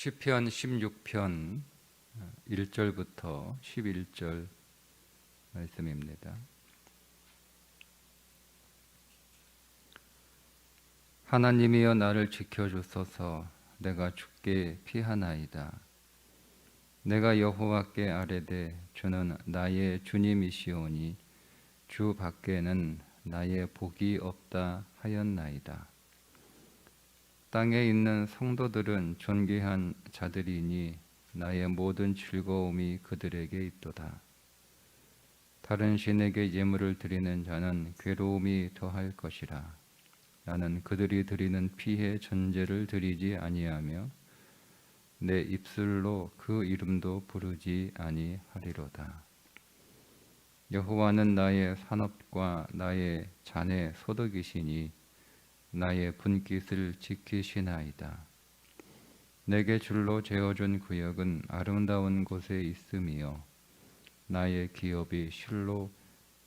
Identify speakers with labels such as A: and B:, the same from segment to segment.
A: 시편 16편 1절부터 11절 말씀입니다. 하나님이여 나를 지켜주소서. 내가 주께 피하나이다. 내가 여호와께 아뢰되 주는 나의 주님이시오니 주 밖에는 나의 복이 없다 하였나이다. 땅에 있는 성도들은 존귀한 자들이니 나의 모든 즐거움이 그들에게 있도다. 다른 신에게 예물을 드리는 자는 괴로움이 더할 것이라. 나는 그들이 드리는 피의 전제를 드리지 아니하며 내 입술로 그 이름도 부르지 아니하리로다. 여호와는 나의 산업과 나의 잔의 소득이시니 나의 분깃을 지키시나이다. 내게 줄로 재어준 구역은 아름다운 곳에 있음이요 나의 기업이 실로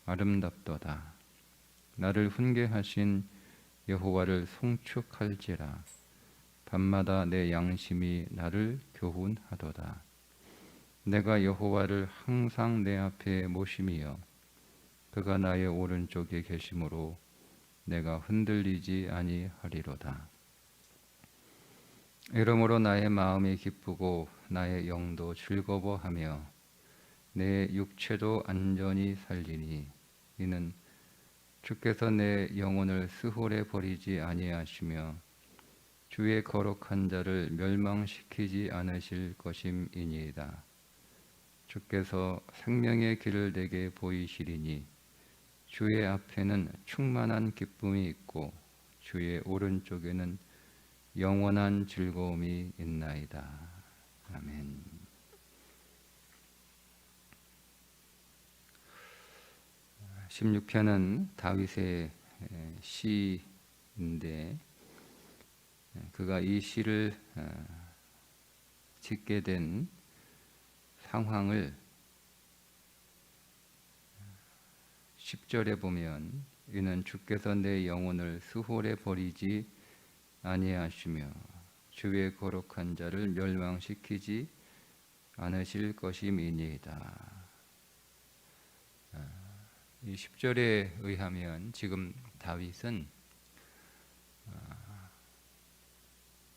A: 아름답도다. 나를 훈계하신 여호와를 송축할지라. 밤마다 내 양심이 나를 교훈하도다. 내가 여호와를 항상 내 앞에 모심이여 그가 나의 오른쪽에 계심으로 내가 흔들리지 아니하리로다. 이러므로 나의 마음이 기쁘고 나의 영도 즐거워하며 내 육체도 안전히 살리니 이는 주께서 내 영혼을 스홀에 버리지 아니하시며 주의 거룩한 자를 멸망시키지 않으실 것임이니이다. 주께서 생명의 길을 내게 보이시리니 주의 앞에는 충만한 기쁨이 있고 주의 오른쪽에는 영원한 즐거움이 있나이다. 아멘. 아, 16편은 다윗의 시인데 그가 이 시를 짓게 된 상황을 10절에 보면 이는 주께서 내 영혼을 수홀에 버리지 아니하시며 주의 거룩한 자를 멸망시키지 않으실 것임이니이다. 이 10절에 의하면 지금 다윗은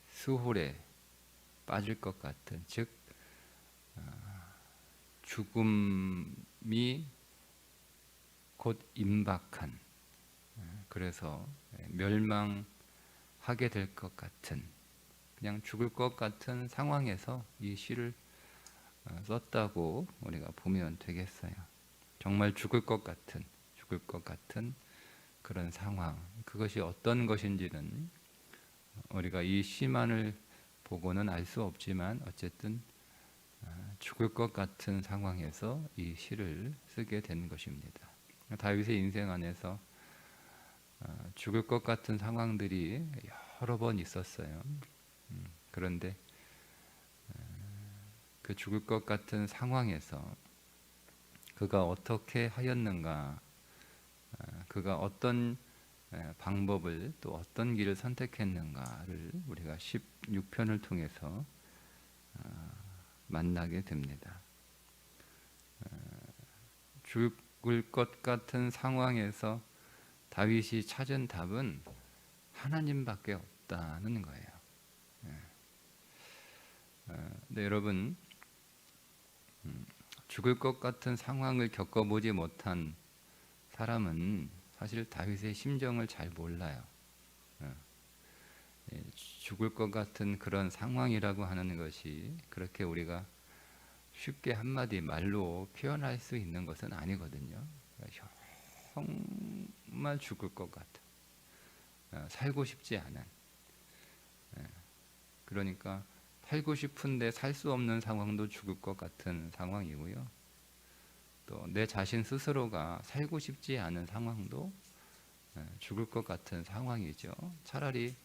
A: 수홀에 빠질 것 같은, 즉 죽음이 곧 임박한, 그래서 멸망하게 될 것 같은, 그냥 죽을 것 같은 상황에서 이 시를 썼다고 우리가 보면 되겠어요. 정말 죽을 것 같은 그런 상황, 그것이 어떤 것인지는 우리가 이 시만을 보고는 알 수 없지만 어쨌든 죽을 것 같은 상황에서 이 시를 쓰게 된 것입니다. 다윗의 인생 안에서 죽을 것 같은 상황들이 여러 번 있었어요. 그런데 그 죽을 것 같은 상황에서 그가 어떻게 하였는가, 그가 어떤 방법을 또 어떤 길을 선택했는가를 우리가 16편을 통해서 만나게 됩니다. 죽을 것 같은 상황에서 다윗이 찾은 답은 하나님밖에 없다는 거예요. 근데 여러분, 죽을 것 같은 상황을 겪어보지 못한 사람은 사실 다윗의 심정을 잘 몰라요. 죽을 것 같은 그런 상황이라고 하는 것이 그렇게 우리가 쉽게 한마디 말로 표현할 수 있는 것은 아니거든요. 정말 죽을 것 같아. 살고 싶지 않은. 그러니까 살고 싶은데 살 수 없는 상황도 죽을 것 같은 상황이고요. 또 내 자신 스스로가 살고 싶지 않은 상황도 죽을 것 같은 상황이죠. 차라리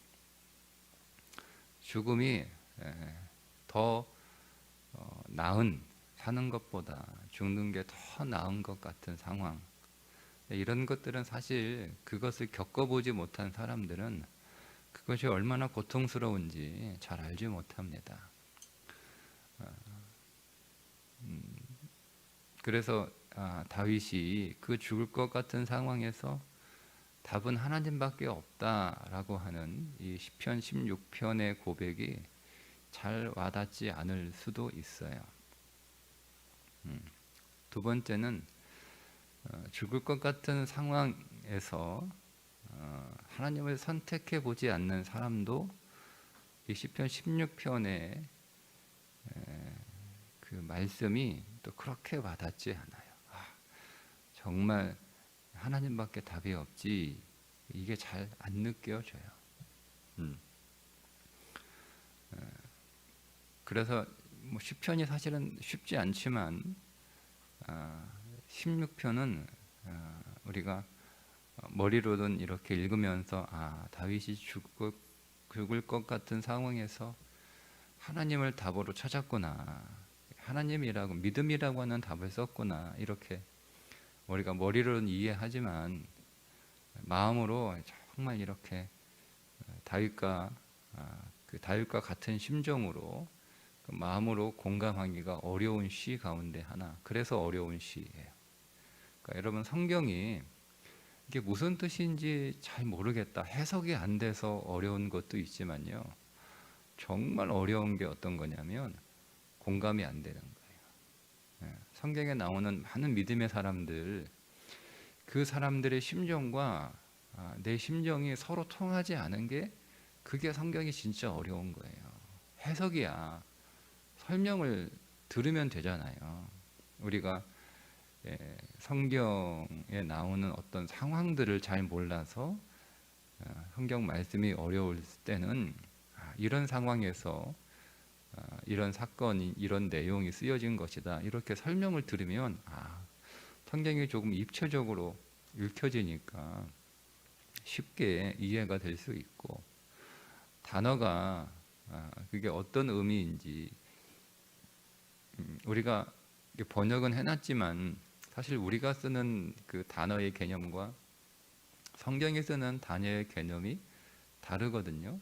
A: 죽음이 더 나은, 사는 것보다 죽는 게 더 나은 것 같은 상황, 이런 것들은 사실 그것을 겪어보지 못한 사람들은 그것이 얼마나 고통스러운지 잘 알지 못합니다. 그래서 다윗이 그 죽을 것 같은 상황에서 답은 하나님밖에 없다라고 하는 이 시편 16편의 고백이 잘 와닿지 않을 수도 있어요. 두 번째는 죽을 것 같은 상황에서 하나님을 선택해 보지 않는 사람도 이 시편 16편의 그 말씀이 또 그렇게 와닿지 않아요. 정말 하나님밖에 답이 없지, 이게 잘 안 느껴져요. 그래서 뭐 시편이 사실은 쉽지 않지만 16편은 우리가 머리로는 이렇게 읽으면서 다윗이 죽을 것 같은 상황에서 하나님을 답으로 찾았구나, 하나님이라고, 믿음이라고 하는 답을 썼구나, 이렇게 우리가 머리로는 이해하지만 마음으로 정말 이렇게 다윗과 다윗과 같은 심정으로 마음으로 공감하기가 어려운 시 가운데 하나. 그래서 어려운 시예요. 그러니까 여러분, 성경이 이게 무슨 뜻인지 잘 모르겠다, 해석이 안 돼서 어려운 것도 있지만요, 정말 어려운 게 어떤 거냐면 공감이 안 되는 거예요. 성경에 나오는 많은 믿음의 사람들, 그 사람들의 심정과 내 심정이 서로 통하지 않은 게, 그게 성경이 진짜 어려운 거예요. 해석이야, 설명을 들으면 되잖아요. 우리가 성경에 나오는 어떤 상황들을 잘 몰라서 성경 말씀이 어려울 때는 이런 상황에서 이런 사건이, 이런 내용이 쓰여진 것이다, 이렇게 설명을 들으면 성경이 조금 입체적으로 읽혀지니까 쉽게 이해가 될 수 있고, 단어가 그게 어떤 의미인지 우리가 번역은 해놨지만 사실 우리가 쓰는 그 단어의 개념과 성경에 쓰는 단어의 개념이 다르거든요.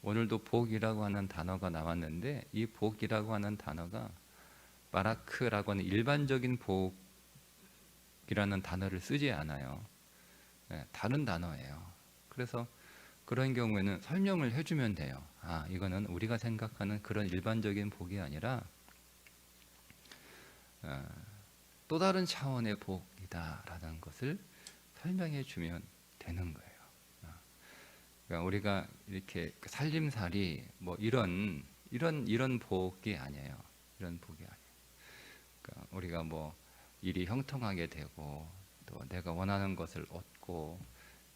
A: 오늘도 복이라고 하는 단어가 나왔는데, 이 복이라고 하는 단어가 바라크라고 하는 일반적인 복이라는 단어를 쓰지 않아요. 다른 단어예요. 그래서 그런 경우에는 설명을 해주면 돼요. 이거는 우리가 생각하는 그런 일반적인 복이 아니라 또 다른 차원의 복이다라는 것을 설명해 주면 되는 거예요. 그러니까 우리가 이렇게 살림살이 뭐 이런 복이 아니에요. 이런 복이 아니에요. 그러니까 우리가 뭐 일이 형통하게 되고, 또 내가 원하는 것을 얻고,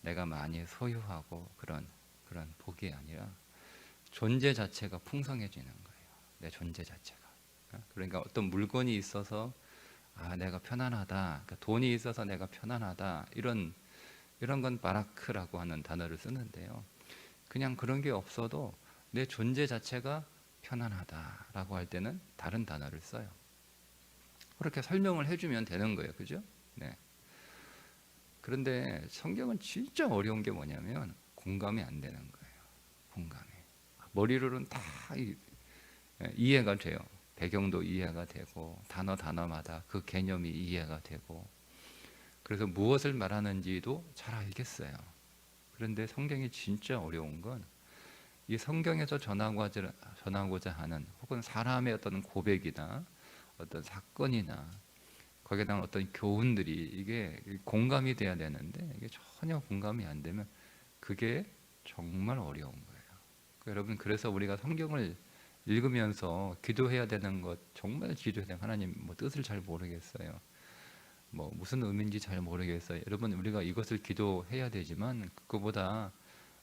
A: 내가 많이 소유하고, 그런 복이 아니라 존재 자체가 풍성해지는 거예요. 내 존재 자체가. 그러니까 어떤 물건이 있어서 내가 편안하다, 그러니까 돈이 있어서 내가 편안하다, 이런 건 바라크라고 하는 단어를 쓰는데요, 그냥 그런 게 없어도 내 존재 자체가 편안하다라고 할 때는 다른 단어를 써요. 그렇게 설명을 해주면 되는 거예요. 그죠? 네. 그런데 성경은 진짜 어려운 게 뭐냐면 공감이 안 되는 거예요. 공감이. 머리로는 다 이해가 돼요. 배경도 이해가 되고, 단어마다 그 개념이 이해가 되고, 그래서 무엇을 말하는지도 잘 알겠어요. 그런데 성경이 진짜 어려운 건 이 성경에서 전하고자 하는, 혹은 사람의 어떤 고백이나 어떤 사건이나 거기에 대한 어떤 교훈들이, 이게 공감이 돼야 되는데 이게 전혀 공감이 안 되면 그게 정말 어려운 거예요. 여러분, 그래서 우리가 성경을 읽으면서 기도해야 되는 것, 정말 기도해야 돼요. 하나님, 뭐 뜻을 잘 모르겠어요, 뭐 무슨 의미인지 잘 모르겠어요. 여러분, 우리가 이것을 기도해야 되지만 그거보다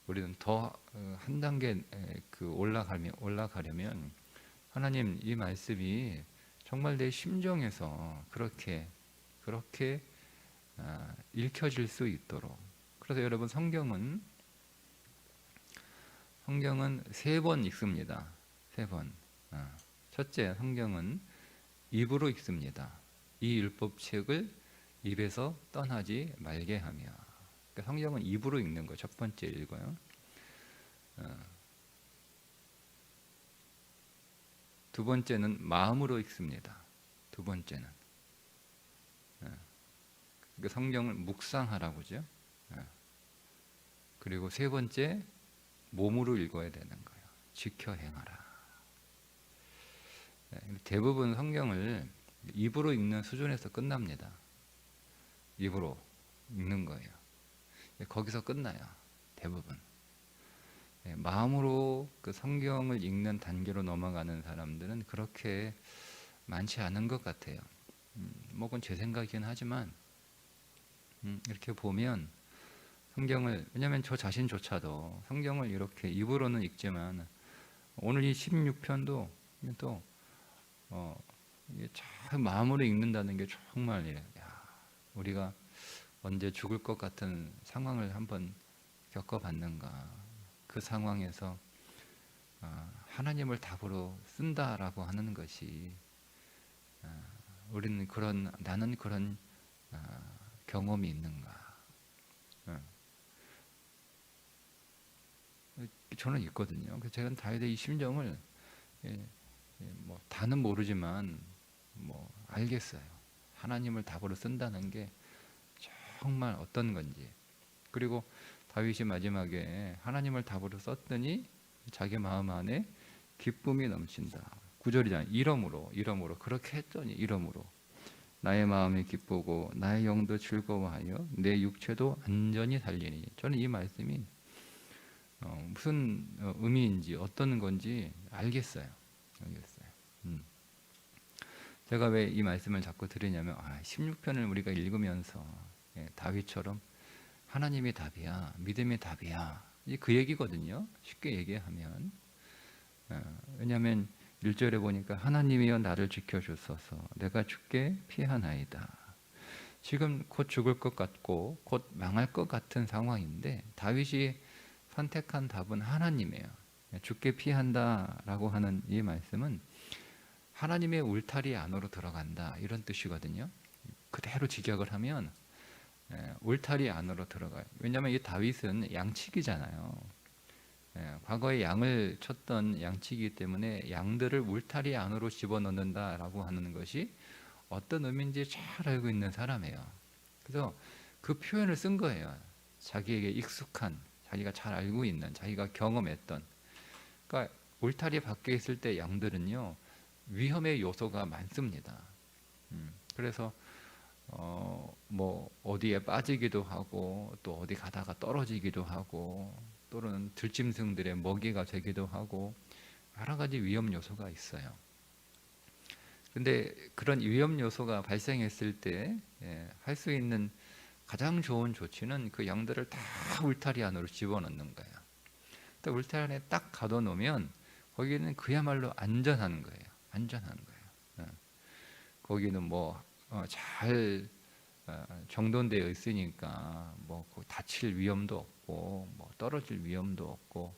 A: 우리는 더 한 단계 올라가려면 하나님, 이 말씀이 정말 내 심정에서 그렇게 읽혀질 수 있도록. 그래서 여러분, 성경은 3번 읽습니다. 3번. 첫째, 성경은 입으로 읽습니다. 이 율법책을 입에서 떠나지 말게 하며. 그러니까 성경은 입으로 읽는 거예요. 첫 번째 읽어요. 두 번째는 마음으로 읽습니다. 두 번째는 그 성경을 묵상하라고죠. 그리고 세 번째, 몸으로 읽어야 되는 거예요. 지켜 행하라. 대부분 성경을 입으로 읽는 수준에서 끝납니다. 입으로 읽는 거예요. 거기서 끝나요. 대부분. 마음으로 그 성경을 읽는 단계로 넘어가는 사람들은 그렇게 많지 않은 것 같아요. 뭐 그건 제 생각이긴 하지만 이렇게 보면 성경을, 왜냐하면 저 자신조차도 성경을 이렇게 입으로는 읽지만 오늘 이 16편도 또 이게 참 마음으로 읽는다는 게 정말 우리가 언제 죽을 것 같은 상황을 한번 겪어봤는가. 그 상황에서 하나님을 답으로 쓴다라고 하는 것이 나는 그런 경험이 있는가. 저는 있거든요. 그래서 제가 다윗의 이 심정을 뭐 다는 모르지만 뭐 알겠어요. 하나님을 답으로 쓴다는 게 정말 어떤 건지. 그리고 다윗이 마지막에 하나님을 답으로 썼더니 자기 마음 안에 기쁨이 넘친다. 9절이잖아요. 이러므로 그렇게 했더니 이러므로 나의 마음이 기쁘고 나의 영도 즐거워하여 내 육체도 안전히 살리니. 저는 이 말씀이 무슨 의미인지 어떤 건지 알겠어요. 제가 왜 이 말씀을 자꾸 드리냐면 16편을 우리가 읽으면서 다윗처럼 하나님이 답이야, 믿음이 답이야, 그 얘기거든요. 쉽게 얘기하면. 왜냐하면 1절에 보니까 하나님이여 나를 지켜주소서 내가 죽게 피하나이다. 지금 곧 죽을 것 같고 곧 망할 것 같은 상황인데 다윗이 선택한 답은 하나님이에요. 죽게 피한다라고 하는 이 말씀은 하나님의 울타리 안으로 들어간다, 이런 뜻이거든요. 그대로 직역을 하면 울타리 안으로 들어가요. 왜냐하면 이 다윗은 양치기잖아요. 과거에 양을 쳤던 양치기 때문에 양들을 울타리 안으로 집어넣는다라고 하는 것이 어떤 의미인지 잘 알고 있는 사람이에요. 그래서 그 표현을 쓴 거예요. 자기에게 익숙한, 자기가 잘 알고 있는, 자기가 경험했던. 그러니까 울타리 밖에 있을 때 양들은요, 위험의 요소가 많습니다. 그래서 뭐 어디에 빠지기도 하고 또 어디 가다가 떨어지기도 하고 또는 들짐승들의 먹이가 되기도 하고 여러 가지 위험 요소가 있어요. 근데 그런 위험 요소가 발생했을 때 할 수 있는 가장 좋은 조치는 그 양들을 다 울타리 안으로 집어넣는 거예요. 또 울타리 안에 딱 가둬놓으면 거기는 그야말로 안전한 거예요. 안전한 거예요. 거기는 뭐 잘 정돈되어 있으니까 뭐 다칠 위험도 없고 뭐 떨어질 위험도 없고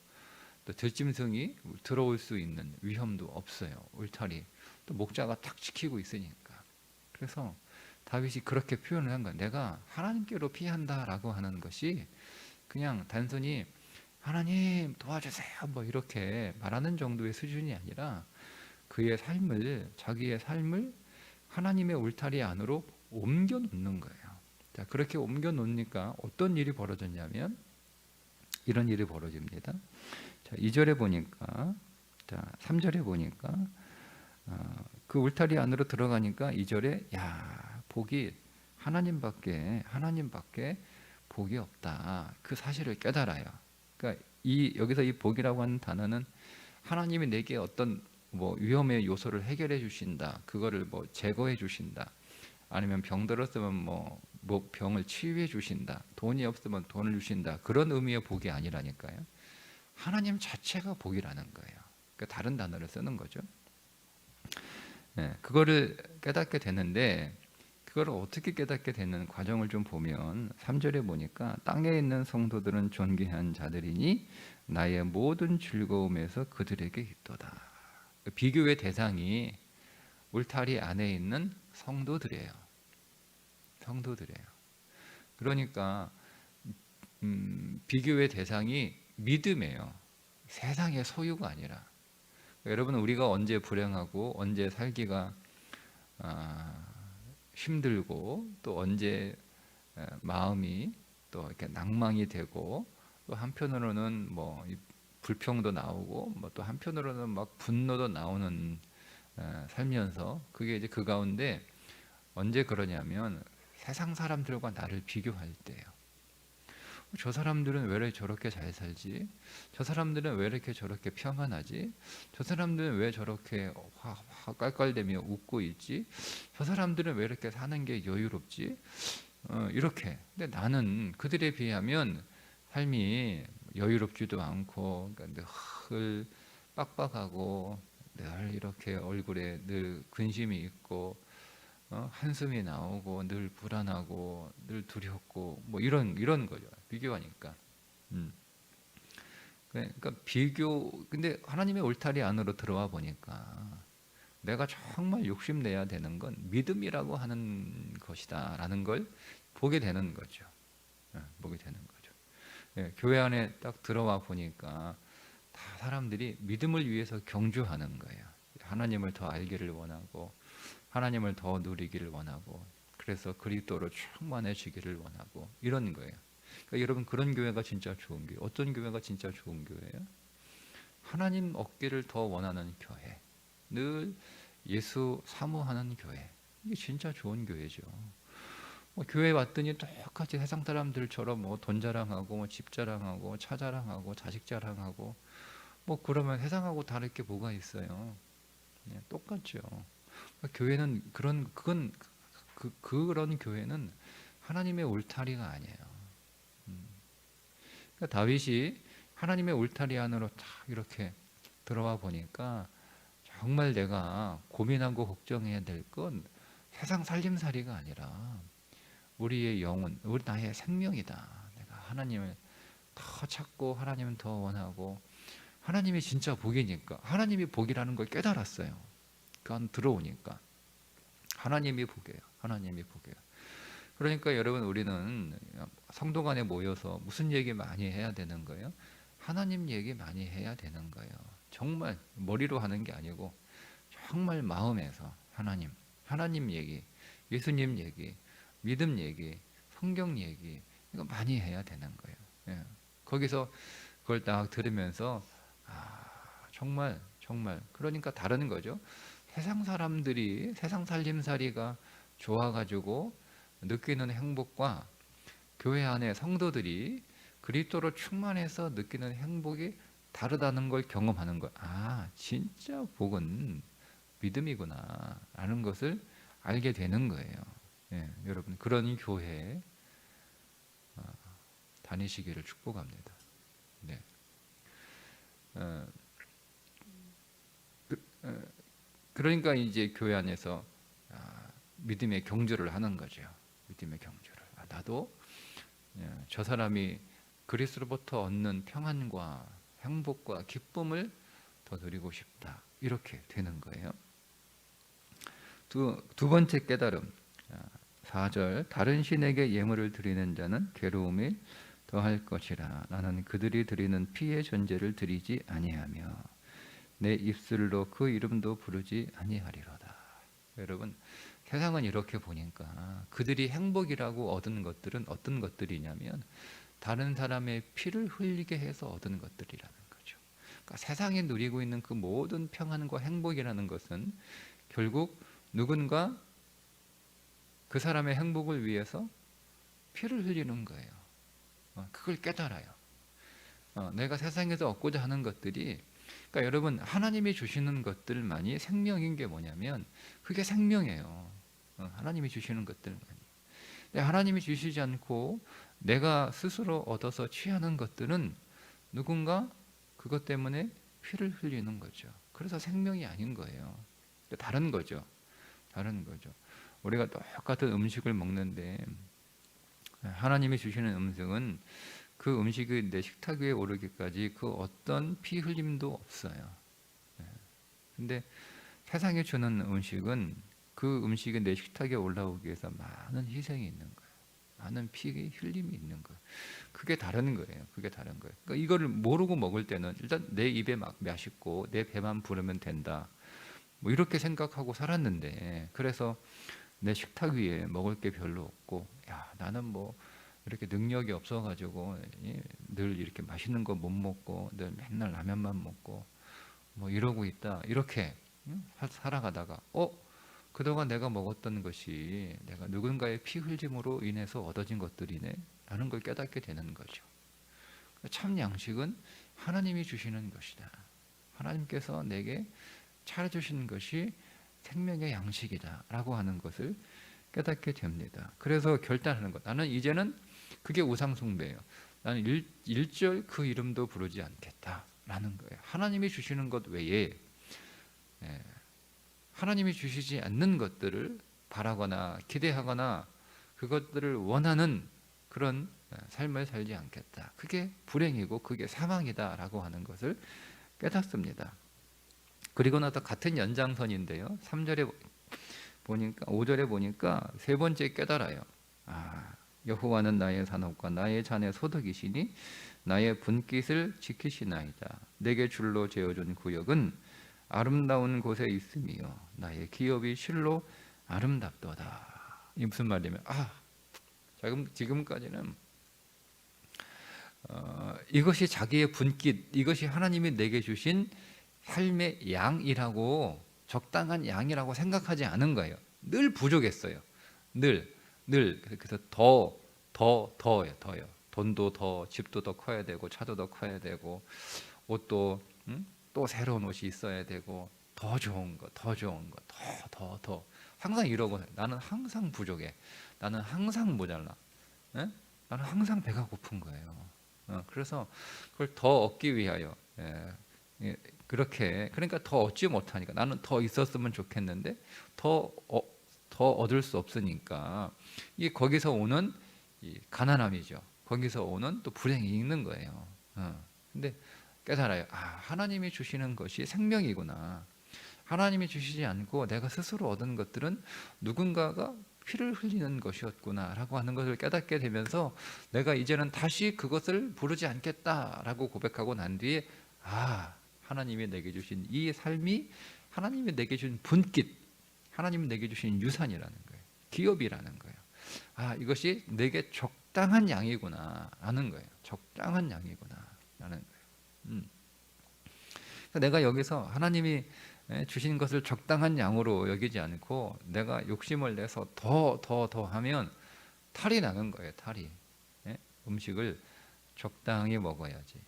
A: 또 들짐승이 들어올 수 있는 위험도 없어요. 울타리 또 목자가 딱 지키고 있으니까. 그래서 다윗이 그렇게 표현을 한 거예요. 내가 하나님께로 피한다라고 하는 것이 그냥 단순히 하나님 도와주세요 뭐 이렇게 말하는 정도의 수준이 아니라 자기의 삶을 하나님의 울타리 안으로 옮겨 놓는 거예요. 자, 그렇게 옮겨 놓으니까 어떤 일이 벌어졌냐면 이런 일이 벌어집니다. 자, 2절에 보니까, 자, 3절에 보니까 그 울타리 안으로 들어가니까 2절에 복이 하나님밖에 복이 없다. 그 사실을 깨달아요. 그러니까 여기서 이 복이라고 하는 단어는 하나님이 내게 어떤 뭐 위험의 요소를 해결해 주신다. 그거를 뭐 제거해 주신다. 아니면 병 들었으면 뭐 병을 치유해 주신다. 돈이 없으면 돈을 주신다. 그런 의미의 복이 아니라니까요. 하나님 자체가 복이라는 거예요. 그러니까 다른 단어를 쓰는 거죠. 그거를 깨닫게 되는데 그걸 어떻게 깨닫게 되는 과정을 좀 보면 3절에 보니까 땅에 있는 성도들은 존귀한 자들이니 나의 모든 즐거움에서 그들에게 있도다. 비교의 대상이 울타리 안에 있는 성도들이에요. 그러니까 비교의 대상이 믿음이에요. 세상의 소유가 아니라. 여러분, 우리가 언제 불행하고 언제 살기가 힘들고 또 언제 마음이 또 이렇게 낭망이 되고, 또 한편으로는 뭐 불평도 나오고, 뭐 또 한편으로는 막 분노도 나오는 살면서, 그게 이제 그 가운데 언제 그러냐면 세상 사람들과 나를 비교할 때예요. 저 사람들은 왜 이렇게 저렇게 잘 살지? 저 사람들은 왜 이렇게 저렇게 평안하지? 저 사람들은 왜 저렇게 깔깔대며 웃고 있지? 저 사람들은 왜 이렇게 사는 게 여유롭지? 이렇게. 근데 나는 그들에 비하면 삶이 여유롭지도 않고, 그러니까 늘 빡빡하고, 늘 이렇게 얼굴에 늘 근심이 있고, 한숨이 나오고, 늘 불안하고, 늘 두렵고, 뭐 이런 거죠. 비교하니까. 음. 그러니까 근데 하나님의 울타리 안으로 들어와 보니까 내가 정말 욕심내야 되는 건 믿음이라고 하는 것이다라는 걸 보게 되는 거죠. 보게 되는 거죠. 교회 안에 딱 들어와 보니까 다 사람들이 믿음을 위해서 경주하는 거예요. 하나님을 더 알기를 원하고, 하나님을 더 누리기를 원하고, 그래서 그리스도로 충만해지기를 원하고, 이런 거예요. 그러니까 여러분, 그런 교회가 진짜 좋은 교회. 어떤 교회가 진짜 좋은 교회예요? 하나님 얻기를 더 원하는 교회, 늘 예수 사모하는 교회. 이게 진짜 좋은 교회죠. 교회 왔더니 똑같이 세상 사람들처럼 뭐 돈 자랑하고, 뭐 집 자랑하고, 뭐 차 자랑하고, 자식 자랑하고, 뭐 그러면 세상하고 다를 게 뭐가 있어요? 똑같죠. 교회는 그런 교회는 하나님의 울타리가 아니에요. 그러니까 다윗이 하나님의 울타리 안으로 딱 이렇게 들어와 보니까 정말 내가 고민하고 걱정해야 될 건 세상 살림살이가 아니라 우리의 영혼, 나의 생명이다. 내가 하나님을 더 찾고, 하나님을 더 원하고, 하나님이 진짜 복이니까, 하나님이 복이라는 걸 깨달았어요. 그 안 들어오니까 하나님이 복이에요. 하나님이 복이에요. 그러니까 여러분, 우리는 성도 간에 모여서 무슨 얘기 많이 해야 되는 거예요? 하나님 얘기 많이 해야 되는 거예요. 정말 머리로 하는 게 아니고 정말 마음에서 하나님 얘기, 예수님 얘기, 믿음 얘기, 성경 얘기, 이거 많이 해야 되는 거예요. 거기서 그걸 딱 들으면서 정말 그러니까 다른 거죠. 세상 사람들이 세상 살림살이가 좋아가지고 느끼는 행복과 교회 안에 성도들이 그리스도로 충만해서 느끼는 행복이 다르다는 걸 경험하는 것. 진짜 복은 믿음이구나 라는 것을 알게 되는 거예요. 여러분, 그런 교회 다니시기를 축복합니다. 네. 그러니까 이제 교회 안에서 믿음의 경주를 하는 거죠. 믿음의 경주를. 나도 저 사람이 그리스도로부터 얻는 평안과 행복과 기쁨을 더 누리고 싶다. 이렇게 되는 거예요. 두 번째 깨달음, 4절. 다른 신에게 예물을 드리는 자는 괴로움이 더할 것이라. 나는 그들이 드리는 피의 전제를 드리지 아니하며 내 입술로 그 이름도 부르지 아니하리로다. 여러분, 세상은 이렇게 보니까 그들이 행복이라고 얻은 것들은 어떤 것들이냐면 다른 사람의 피를 흘리게 해서 얻은 것들이라는 거죠. 그러니까 세상에 누리고 있는 그 모든 평안과 행복이라는 것은 결국 누군가 그 사람의 행복을 위해서 피를 흘리는 거예요. 그걸 깨달아요. 내가 세상에서 얻고자 하는 것들이, 그러니까 여러분, 하나님이 주시는 것들만이 생명인 게 뭐냐면 그게 생명이에요. 하나님이 주시는 것들만이. 하나님이 주시지 않고 내가 스스로 얻어서 취하는 것들은 누군가 그것 때문에 피를 흘리는 거죠. 그래서 생명이 아닌 거예요. 다른 거죠. 우리가 똑같은 음식을 먹는데 하나님이 주시는 음식은 그 음식이 내 식탁 위에 오르기까지 그 어떤 피 흘림도 없어요. 근데 세상에 주는 음식은 그 음식이 내 식탁에 올라오기 위해서 많은 희생이 있는 거예요. 많은 피 흘림이 있는 거예요. 그게 다른 거예요. 그러니까 이거를 모르고 먹을 때는 일단 내 입에 막 맛있고 내 배만 부르면 된다. 뭐 이렇게 생각하고 살았는데, 그래서 내 식탁 위에 먹을 게 별로 없고, 야, 나는 뭐 이렇게 능력이 없어가지고 늘 이렇게 맛있는 거 못 먹고 늘 맨날 라면만 먹고 뭐 이러고 있다. 이렇게 살아가다가 그동안 내가 먹었던 것이 내가 누군가의 피 흘림으로 인해서 얻어진 것들이네 라는 걸 깨닫게 되는 거죠. 참 양식은 하나님이 주시는 것이다. 하나님께서 내게 차려주시는 것이 생명의 양식이다 라고 하는 것을 깨닫게 됩니다. 그래서 결단하는 것. 나는 이제는 그게 우상숭배예요. 나는 일절 그 이름도 부르지 않겠다 라는 거예요. 하나님이 주시는 것 외에 하나님이 주시지 않는 것들을 바라거나 기대하거나 그것들을 원하는 그런 삶을 살지 않겠다. 그게 불행이고 그게 사망이다 라고 하는 것을 깨닫습니다. 그리고 나서 같은 연장선인데요, 3절에 보니까 5절에 보니까 세 번째 깨달아요. 여호와는 나의 산업과 나의 잔의 소득이시니 나의 분깃을 지키시나이다. 내게 줄로 재어준 구역은 아름다운 곳에 있으며 나의 기업이 실로 아름답도다. 이 무슨 말이냐면 지금까지는 이것이 자기의 분깃, 이것이 하나님이 내게 주신 삶의 양이라고, 적당한 양이라고 생각하지 않은 거예요. 늘 부족했어요. 늘 그래서 더요. 돈도 더, 집도 더 커야 되고, 차도 더 커야 되고, 옷도 또 새로운 옷이 있어야 되고, 더 좋은 거, 더 항상 이러고, 나는 항상 부족해. 나는 항상 모자라. 나는 항상 배가 고픈 거예요. 그래서 그걸 더 얻기 위하여 그러니까 더 얻지 못하니까 나는 더 있었으면 좋겠는데 더 얻을 수 없으니까 거기서 오는 이 가난함이죠. 거기서 오는 또 불행이 있는 거예요. 근데 깨달아요. 하나님이 주시는 것이 생명이구나. 하나님이 주시지 않고 내가 스스로 얻은 것들은 누군가가 피를 흘리는 것이었구나 라고 하는 것을 깨닫게 되면서 내가 이제는 다시 그것을 부르지 않겠다라고 고백하고 난 뒤에 하나님이 내게 주신 이 삶이 하나님이 내게 주신 분깃, 하나님이 내게 주신 유산이라는 거예요. 기업이라는 거예요. 이것이 내게 적당한 양이구나 라는 거예요. 적당한 양이구나 라는 거예요. 내가 여기서 하나님이 주신 것을 적당한 양으로 여기지 않고 내가 욕심을 내서 더 하면 탈이 나는 거예요. 탈이. 음식을 적당히 먹어야지.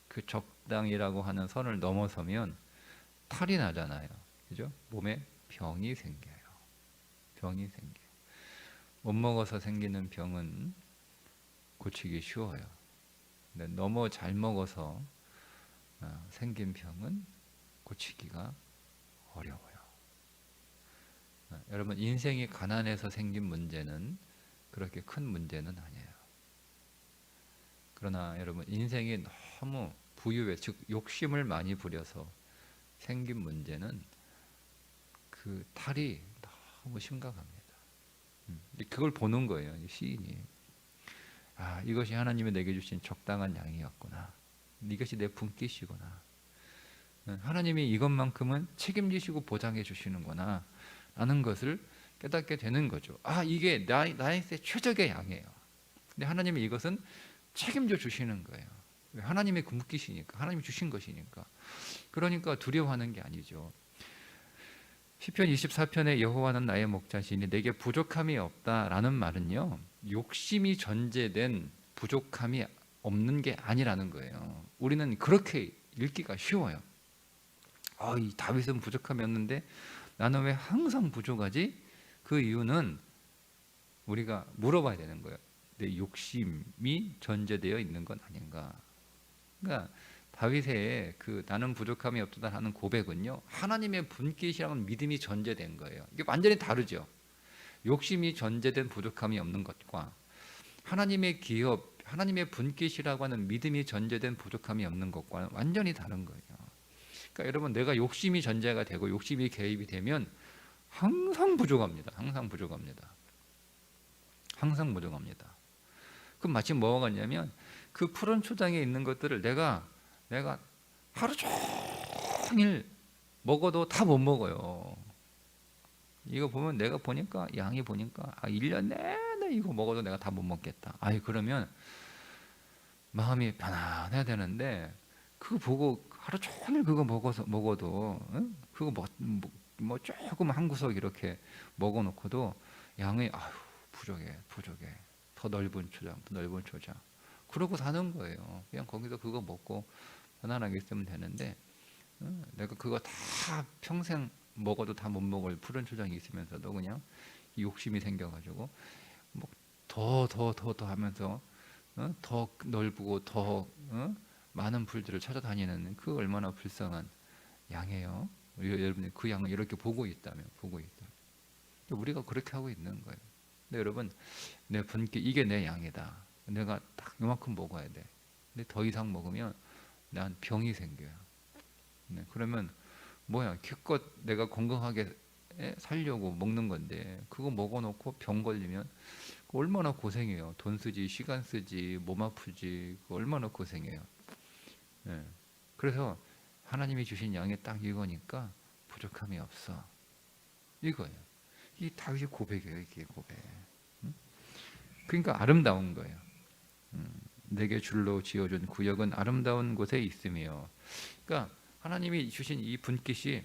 A: 그 적당이라고 하는 선을 넘어서면 탈이 나잖아요. 그죠? 몸에 병이 생겨요. 못 먹어서 생기는 병은 고치기 쉬워요. 근데 너무 잘 먹어서 생긴 병은 고치기가 어려워요. 여러분, 인생이 가난해서 생긴 문제는 그렇게 큰 문제는 아니에요. 그러나 여러분, 인생이 너무 부유해, 즉 욕심을 많이 부려서 생긴 문제는 그 탈이 너무 심각합니다. 그걸 보는 거예요, 시인이. 이것이 하나님이 내게 주신 적당한 양이었구나. 이것이 내 분깃이구나. 하나님이 이것만큼은 책임지시고 보장해 주시는구나 라는 것을 깨닫게 되는 거죠. 이게 나의 최적의 양이에요. 근데 하나님이 이것은 책임져 주시는 거예요. 하나님의 분깃이니까, 하나님이 주신 것이니까. 그러니까 두려워하는 게 아니죠. 시편 24편에 여호와는 나의 목자시니 내게 부족함이 없다라는 말은요, 욕심이 전제된 부족함이 없는 게 아니라는 거예요. 우리는 그렇게 읽기가 쉬워요. 이 다윗은 부족함이 없는데 나는 왜 항상 부족하지? 그 이유는 우리가 물어봐야 되는 거예요. 내 욕심이 전제되어 있는 건 아닌가? 그러니까 다윗의 그 나는 부족함이 없다 하는 고백은요, 하나님의 분깃이라는 믿음이 전제된 거예요. 이게 완전히 다르죠. 욕심이 전제된 부족함이 없는 것과 하나님의 기업, 하나님의 분깃이라고 하는 믿음이 전제된 부족함이 없는 것과는 완전히 다른 거예요. 그러니까 여러분, 내가 욕심이 전제가 되고 욕심이 개입이 되면 항상 부족합니다. 그럼 마치 뭐가 같냐면 그 푸른 초장에 있는 것들을 내가 하루 종일 먹어도 다 못 먹어요. 이거 보면 내가 보니까 양이 보니까 1년 내내 이거 먹어도 내가 다 못 먹겠다. 그러면 마음이 편안해야 되는데 그거 보고 하루 종일 그거 먹어도 응? 그거 뭐 조금 한 구석 이렇게 먹어놓고도 양이 부족해. 더 넓은 초장, 더 넓은 초장. 그러고 사는 거예요. 그냥 거기서 그거 먹고 편안하게 있으면 되는데 내가 그거 다 평생 먹어도 다 못 먹을 푸른 초장이 있으면서도 그냥 욕심이 생겨가지고 뭐 더 하면서 더 넓고 더 많은 풀들을 찾아다니는 그 얼마나 불쌍한 양이에요. 여러분이 그 양을 이렇게 보고 있다면 우리가 그렇게 하고 있는 거예요. 근데 여러분 내 분께 이게 내 양이다. 내가 딱 요만큼 먹어야 돼. 근데 더 이상 먹으면 난 병이 생겨요. 네, 그러면 뭐야 기껏 내가 건강하게 살려고 먹는 건데 그거 먹어놓고 병 걸리면 얼마나 고생해요. 돈 쓰지, 시간 쓰지, 몸 아프지, 얼마나 고생해요. 예. 그래서 하나님이 주신 양이 딱 이거니까 부족함이 없어. 이거예요. 이 다윗의 고백이에요. 이게 고백. 그러니까 아름다운 거예요. 내게 줄로 지어준 구역은 아름다운 곳에 있으며. 그러니까 하나님이 주신 이 분깃이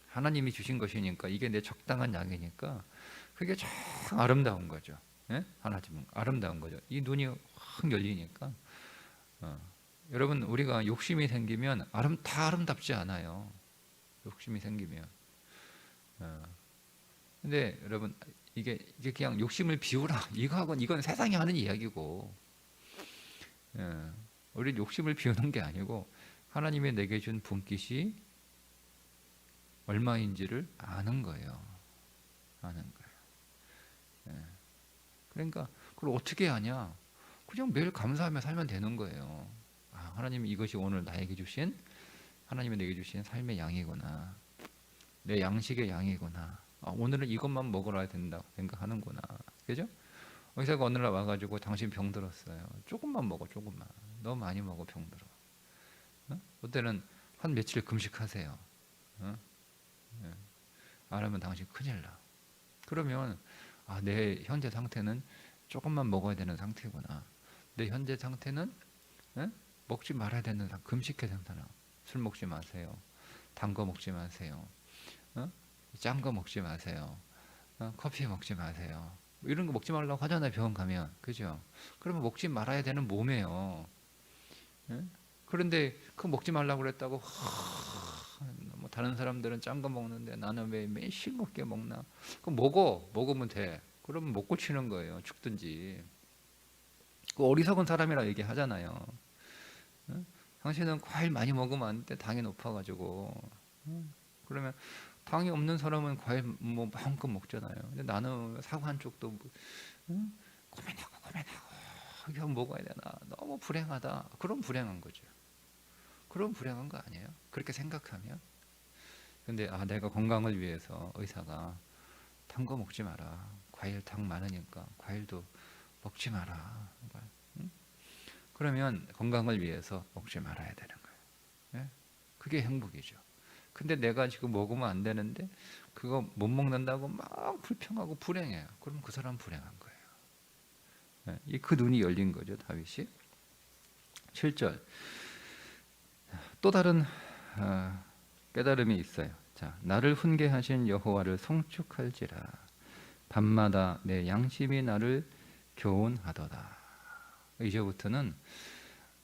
A: 하나님이 주신 것이니까 이게 내 적당한 양이니까 그게 참 아름다운 거죠. 예? 하나님은 아름다운 거죠. 이 눈이 확 열리니까 여러분 우리가 욕심이 생기면 다 아름답지 않아요. 욕심이 생기면 근데 여러분 이게 그냥 욕심을 비우라 이건 세상이 하는 이야기고 우리 욕심을 비우는 게 아니고 하나님이 내게 준 분깃이 얼마인지를 아는 거예요. 그러니까 그걸 어떻게 하냐? 그냥 매일 감사하며 살면 되는 거예요. 하나님 이것이 오늘 나에게 주신 하나님이 내게 주신 삶의 양이구나. 내 양식의 양이구나. 오늘은 이것만 먹으라 된다 생각하는구나. 그죠? 의사가 어느 날 와가지고 당신 병 들었어요. 조금만 먹어, 조금만. 너무 많이 먹어 병 들어. 그때는 한 며칠 금식하세요. 안 하면 당신 큰일 나. 그러면 내 현재 상태는 조금만 먹어야 되는 상태구나. 내 현재 상태는 먹지 말아야 되는 금식해 상태나. 술 먹지 마세요. 단 거 먹지 마세요. 짠 거 먹지 마세요. 커피 먹지 마세요. 이런 거 먹지 말라고 하잖아요. 병원 가면. 그죠? 그러면 먹지 말아야 되는 몸이에요. 그런데 그거 먹지 말라고 그랬다고 뭐 다른 사람들은 짠 거 먹는데 나는 왜 매일 싱겁게 먹나? 그럼 먹으면 돼. 그러면 못 고치는 거예요. 죽든지. 그 어리석은 사람이라 얘기하잖아요. 당신은 과일 많이 먹으면 안 돼. 당이 높아가지고. 그러면 당이 없는 사람은 과일 뭐 마음껏 먹잖아요. 근데 나는 사과 한 쪽도 고민하고 이거 먹어야 되나? 너무 불행하다. 그럼 불행한 거죠. 그럼 불행한 거 아니에요? 그렇게 생각하면. 근데 내가 건강을 위해서 의사가 단 거 먹지 마라. 과일 당 많으니까 과일도 먹지 마라. 그러면 건강을 위해서 먹지 말아야 되는 거예요. 예? 그게 행복이죠. 근데 내가 지금 먹으면 안 되는데 그거 못 먹는다고 막 불평하고 불행해요. 그럼 그 사람 불행한 거예요. 예? 그 눈이 열린 거죠, 다윗이. 7절. 또 다른 깨달음이 있어요. 자, 나를 훈계하신 여호와를 송축할지라. 밤마다 내 양심이 나를 교훈하도다. 이제부터는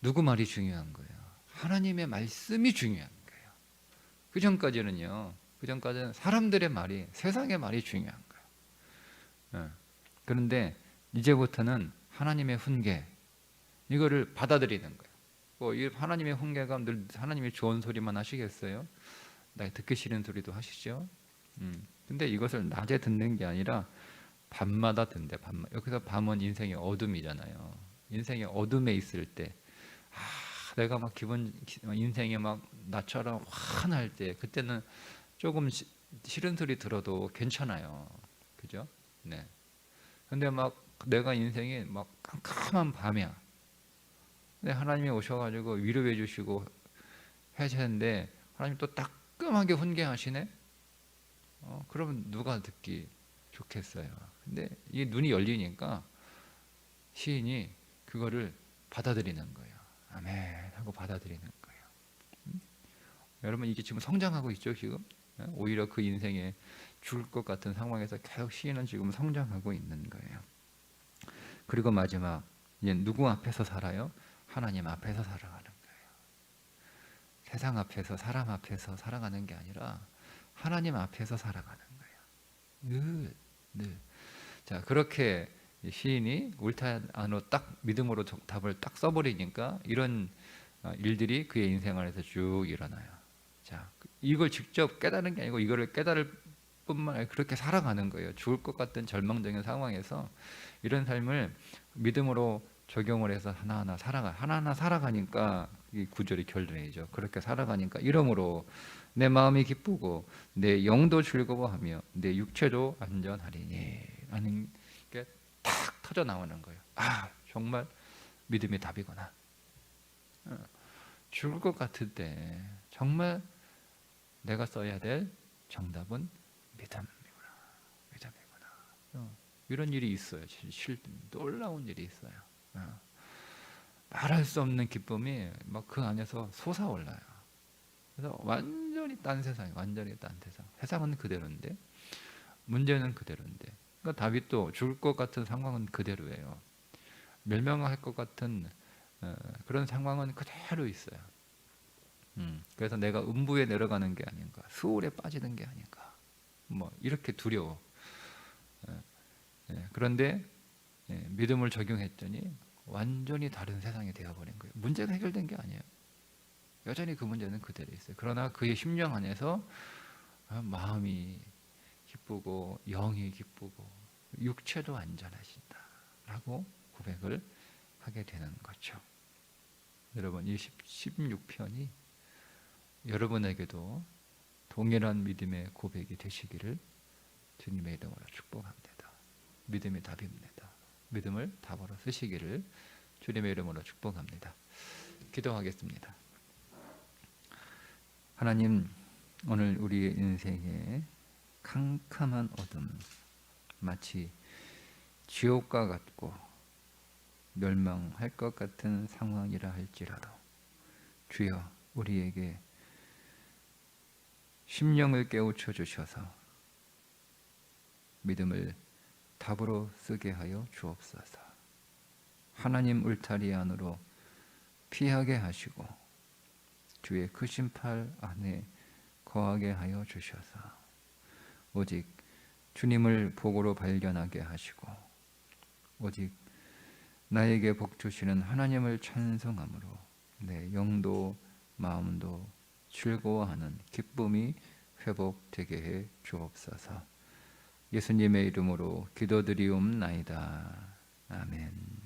A: 누구 말이 중요한 거예요? 하나님의 말씀이 중요한 거예요. 그 전까지는 사람들의 말이, 세상의 말이 중요한 거예요. 그런데 이제부터는 하나님의 훈계, 이거를 받아들이는 거예요. 이 하나님의 훈계가 늘 하나님의 좋은 소리만 하시겠어요? 나 듣기 싫은 소리도 하시죠. 근데 이것을 낮에 듣는 게 아니라 밤마다 듣는데, 여기서 밤은 인생의 어둠이잖아요. 인생의 어둠에 있을 때, 내가 막 인생이 막 나처럼 환할 때, 그때는 조금 싫은 소리 들어도 괜찮아요. 그죠? 네. 근데 막 내가 인생이 막 깜깜한 밤이야. 근데 하나님이 오셔가지고 위로해 주시고 해주는데 하나님 또 따끔하게 훈계하시네. 그러면 누가 듣기 좋겠어요. 근데 이 눈이 열리니까 시인이 그거를 받아들이는 거예요. 아멘 하고 받아들이는 거예요. 여러분 이게 지금 성장하고 있죠 지금. 오히려 그 인생에 죽을 것 같은 상황에서 계속 시인은 지금 성장하고 있는 거예요. 그리고 마지막 이제 누구 앞에서 살아요? 하나님 앞에서 살아가는 거예요. 세상 앞에서 사람 앞에서 살아가는 게 아니라 하나님 앞에서 살아가는 거예요. 늘. 자 그렇게 시인이 옳다 안으로 딱 믿음으로 답을 딱 써버리니까 이런 일들이 그의 인생 안에서 쭉 일어나요. 자 이걸 직접 깨달은 게 아니고 이거를 깨달을 뿐만 아니라 그렇게 살아가는 거예요. 죽을 것 같은 절망적인 상황에서 이런 삶을 믿음으로 적용을 해서 하나하나 살아가니까 이 구절이 결론이죠. 그렇게 살아가니까 이러므로 내 마음이 기쁘고 내 영도 즐거워하며 내 육체도 안전하리니 하는 게 탁 터져 나오는 거예요. 아 정말 믿음이 답이구나. 죽을 것 같을 때 정말 내가 써야 될 정답은 믿음이구나. 믿음이구나. 이런 일이 있어요. 놀라운 일이 있어요. 말할 수 없는 기쁨이 막 그 안에서 솟아올라요. 그래서 완전히 딴 세상이 완전히 딴 세상. 세상은 그대로인데 문제는 그대로인데. 그러니까 다윗도 죽을 것 같은 상황은 그대로예요. 멸망할 것 같은 그런 상황은 그대로 있어요. 그래서 내가 음부에 내려가는 게 아닌가, 수월에 빠지는 게 아닌가, 뭐 이렇게 두려워. 그런데 믿음을 적용했더니 완전히 다른 세상이 되어버린 거예요. 문제가 해결된 게 아니에요. 여전히 그 문제는 그대로 있어요. 그러나 그의 심령 안에서 마음이 기쁘고 영이 기쁘고 육체도 안전하신다라고 고백을 하게 되는 거죠. 여러분 이 16편이 여러분에게도 동일한 믿음의 고백이 되시기를 주님의 이름으로 축복합니다. 믿음이 답입니다. 믿음을 답으로 쓰시기를 주님의 이름으로 축복합니다. 기도하겠습니다. 하나님, 오늘 우리의 인생에 캄캄한 어둠, 마치 지옥과 같고 멸망할 것 같은 상황이라 할지라도 주여 우리에게 심령을 깨우쳐 주셔서 믿음을 답으로 쓰게 하여 주옵소서. 하나님 울타리 안으로 피하게 하시고 주의 크신 팔 안에 거하게 하여 주셔서 오직 주님을 복으로 발견하게 하시고 오직 나에게 복 주시는 하나님을 찬송함으로 내 영도 마음도 즐거워하는 기쁨이 회복되게 해 주옵소서. 예수님의 이름으로 기도드리옵나이다. 아멘.